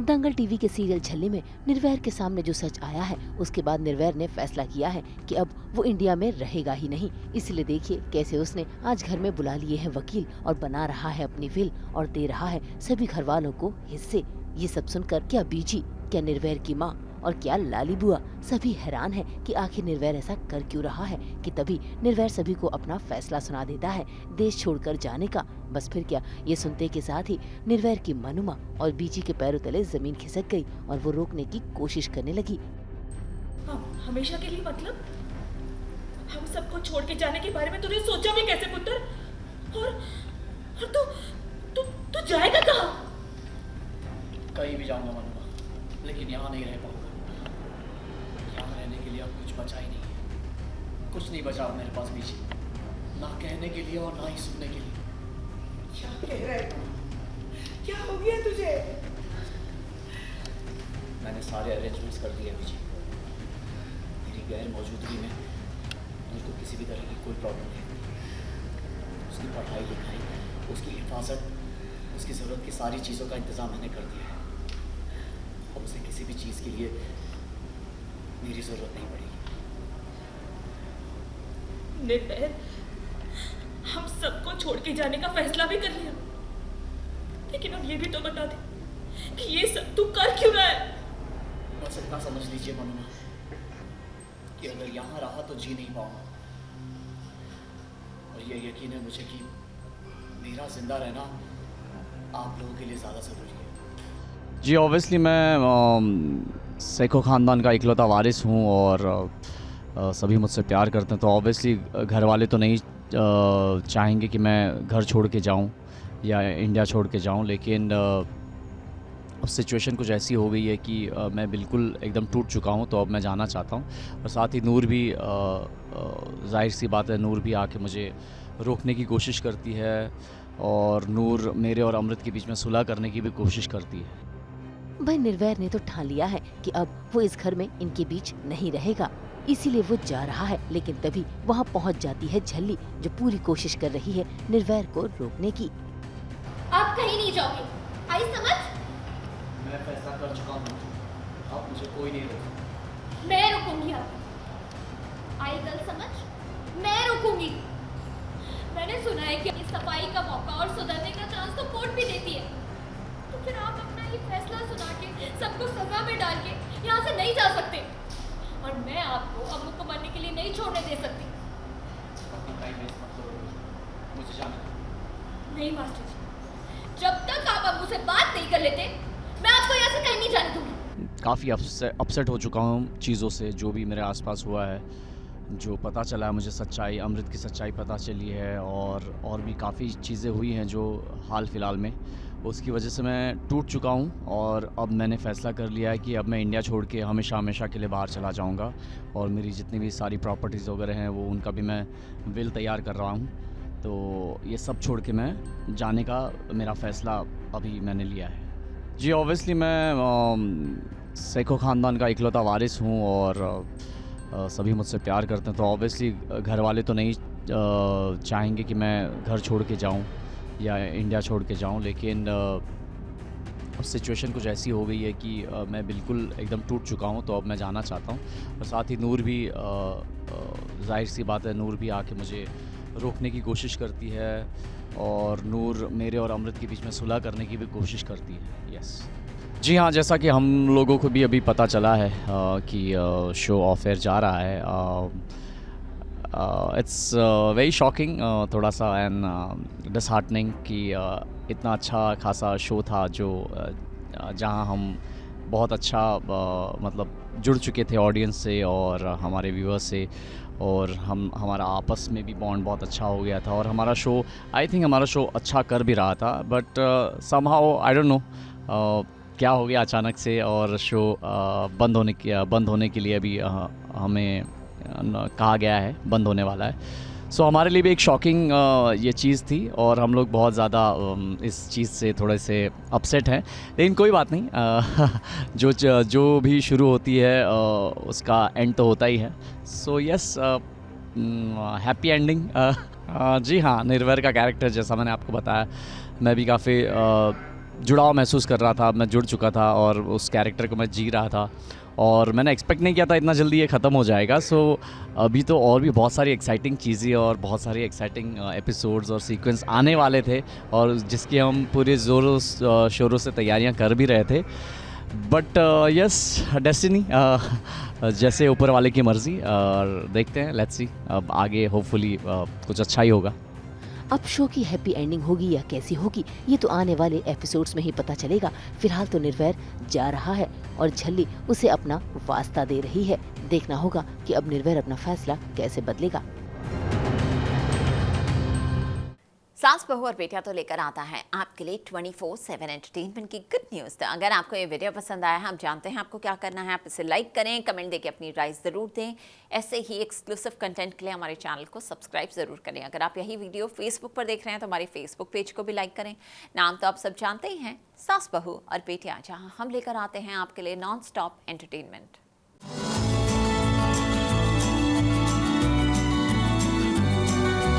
दंगल TV के serial झल्ली में निर्वैर के सामने जो सच आया है, उसके बाद निर्वैर ने फैसला किया है कि अब वो इंडिया में रहेगा ही नहीं। इसलिए देखिए कैसे उसने आज घर में बुला लिए हैं वकील और बना रहा है अपनी विल और दे रहा है सभी घर वालों को हिस्से। ये सब सुनकर क्या बीजी, क्या निर्वैर की माँ और क्या लाली बुआ सभी हैरान हैं कि आखिर निर्वैर ऐसा कर क्यों रहा है। कि तभी निर्वैर सभी को अपना फैसला सुना देता है देश छोड़कर जाने का। बस फिर क्या, ये सुनते के साथ ही निर्वैर की मनुमा और बीजी के पैरों तले जमीन खिसक गई और वो रोकने की कोशिश करने लगी। हमेशा के लिए मतलब हम सबको छोड़ के जाने के बारे में तूने सोचा भी कैसे पुत्र? और तू तू तू जाएगा कहाँ? कहीं भी जाऊंगा मनुमा, लेकिन यहाँ नहीं रह पाऊंगा। यहाँ रहने के लिए अब कुछ बचा ही नहीं है। कुछ नहीं बचा अब मेरे पास बीजी, ना कहने के लिए और ना ही सुनने के लिए। क्या कह रहा है तू? क्या हो गया तुझे? मैंने सारे अरेंजमेंट्स कर दिए बीजी। मेरी गैर मौजूदगी में उनको किसी भी तरह की कोई प्रॉब्लम नहीं। उसकी पढ़ाई लिखाई, उसकी हिफाजत, उसकी ज़रूरत की सारी चीज़ों का इंतज़ाम मैंने कर दिया है। अब उसे किसी भी चीज़ के लिए मेरी ज़रूरत नहीं पड़ेगी। निर्वैर, हम सबको छोड़ के जाने का फैसला भी कर लिया, लेकिन अब ये भी तो बता दे कि ये सब तू कर क्यों रहा है? बस इतना समझ लीजिए मनुमा कि अगर यहाँ रहा तो जी नहीं पाऊंगा, और ये यकीन है मुझे कि मेरा जिंदा रहना आप लोगों के लिए ज़्यादा ज़रूरी है। जी ऑब्वियसली मैं सेखों ख़ानदान का इकलौता वारिस हूँ और सभी मुझसे प्यार करते हैं, तो ऑब्वियसली घर वाले तो नहीं चाहेंगे कि मैं घर छोड़ के जाऊँ या इंडिया छोड़ के जाऊँ, लेकिन अब सिचुएशन कुछ ऐसी हो गई है कि मैं बिल्कुल एकदम टूट चुका हूँ, तो अब मैं जाना चाहता हूँ। और साथ ही नूर भी ज़ाहिर सी बात है, नूर भी आके मुझे रोकने की कोशिश करती है और नूर मेरे और अमृत के बीच में सुलह करने की भी कोशिश करती है। भाई निर्वैर ने तो ठान लिया है कि अब वो इस घर में इनके बीच नहीं रहेगा, इसीलिए वो जा रहा है। लेकिन तभी वहाँ पहुँच जाती है झल्ली, जो पूरी कोशिश कर रही है निर्वैर को रोकने की। आप कहीं नहीं जाओगे, आई समझ? मैं फैसला कर चुका हूँ, अब मुझे कोई नहीं रोक। मैं रुकूंगी आप, आई गल समझ? मैं रुकूंगी। मैंने सुना है कि इस सफाई का मौका और सुधरने का चांस तो कोर्ट भी देती है, तो फिर आप अपना ये फैसला सुना के सबको सजा में डाल के यहाँ से नहीं जा सकते, और मैं आपको अम्मू को मरने के लिए नहीं छोड़ने दे सकती। अपना टाइम वेस्ट मत करो, मुझे जाना है। नहीं मास्टर जी, जब तक आप अम्मू से बात नहीं कर लेते, मैं आपको यहाँ से कहीं नहीं जाने दूंगी। काफ़ी अपसेट हो चुका हूँ चीज़ों से, जो भी मेरे आसपास हुआ है, जो पता चला है मुझे सच्चाई, अमृत की सच्चाई पता चली है, और भी काफ़ी चीज़ें हुई हैं जो हाल फिलहाल में, उसकी वजह से मैं टूट चुका हूँ। और अब मैंने फ़ैसला कर लिया है कि अब मैं इंडिया छोड़ के हमेशा हमेशा के लिए बाहर चला जाऊँगा, और मेरी जितनी भी सारी प्रॉपर्टीज़ वगैरह हैं वो उनका भी मैं विल तैयार कर रहा हूँ। तो ये सब छोड़ के मैं जाने का मेरा फ़ैसला अभी मैंने लिया है। जी ऑब्वियसली मैं सेखों ख़ानदान का इकलौता वारिस हूँ और सभी मुझसे प्यार करते हैं, तो ऑब्वियसली घर वाले तो नहीं चाहेंगे कि मैं घर छोड़ के जाऊँ या इंडिया छोड़ के जाऊँ, लेकिन अब सिचुएशन कुछ ऐसी हो गई है कि मैं बिल्कुल एकदम टूट चुका हूँ, तो अब मैं जाना चाहता हूँ। और साथ ही नूर भी ज़ाहिर सी बात है, नूर भी आके मुझे रोकने की कोशिश करती है, और नूर मेरे और अमृत के बीच में सुलह करने की भी कोशिश करती है। यस जी हाँ, जैसा कि हम लोगों को भी अभी पता चला है कि शो ऑफ एयर जा रहा है। इट्स वेरी शॉकिंग, थोड़ा सा एंड डिसहार्टनिंग कि इतना अच्छा खासा शो था जो जहाँ हम बहुत अच्छा मतलब जुड़ चुके थे ऑडियंस से और हमारे व्यूअर्स से, और हमारा आपस में भी बॉन्ड बहुत अच्छा हो गया था, और हमारा शो, आई थिंक हमारा शो अच्छा कर भी रहा था, but somehow I don't know क्या हो गया अचानक से, और शो बंद होने के लिए अभी हमें कहा गया है बंद होने वाला है। सो हमारे लिए भी एक शॉकिंग ये चीज़ थी, और हम लोग बहुत ज़्यादा इस चीज़ से थोड़े से अपसेट हैं, लेकिन कोई बात नहीं, जो भी शुरू होती है उसका एंड तो होता ही है। So yes, happy ending. जी हाँ, निर्वैर का कैरेक्टर जैसा मैंने आपको बताया, मैं भी काफ़ी जुड़ाव महसूस कर रहा था, मैं जुड़ चुका था और उस कैरेक्टर को मैं जी रहा था और मैंने एक्सपेक्ट नहीं किया था इतना जल्दी ये ख़त्म हो जाएगा। सो अभी तो और भी बहुत सारी एक्साइटिंग चीज़ें और बहुत सारी एक्साइटिंग एपिसोड्स और सीक्वेंस आने वाले थे और जिसकी हम पूरे ज़ोरों शोरों से तैयारियां कर भी रहे थे। बट यस, डेस्टिनी, जैसे ऊपर वाले की मर्ज़ी, और देखते हैं, लेट्स सी, अब आगे होपफुली कुछ अच्छा ही होगा। अब शो की हैप्पी एंडिंग होगी या कैसी होगी ये तो आने वाले एपिसोड्स में ही पता चलेगा। फिलहाल तो निर्वैर जा रहा है और झल्ली उसे अपना वास्ता दे रही है। देखना होगा कि अब निर्वैर अपना फैसला कैसे बदलेगा। सास बहू और बेटियां तो लेकर आता है आपके लिए 24/7 एंटरटेनमेंट की गुड न्यूज़। तो अगर आपको ये वीडियो पसंद आया है, हम जानते हैं आपको क्या करना है। आप इसे लाइक करें, कमेंट देके अपनी राय ज़रूर दें। ऐसे ही एक्सक्लूसिव कंटेंट के लिए हमारे चैनल को सब्सक्राइब ज़रूर करें। अगर आप यही वीडियो फेसबुक पर देख रहे हैं तो हमारे फेसबुक पेज को भी लाइक करें। नाम तो आप सब जानते ही हैं, सास बहू और बेटियां, जहाँ हम लेकर आते हैं आपके लिए नॉन स्टॉप एंटरटेनमेंट।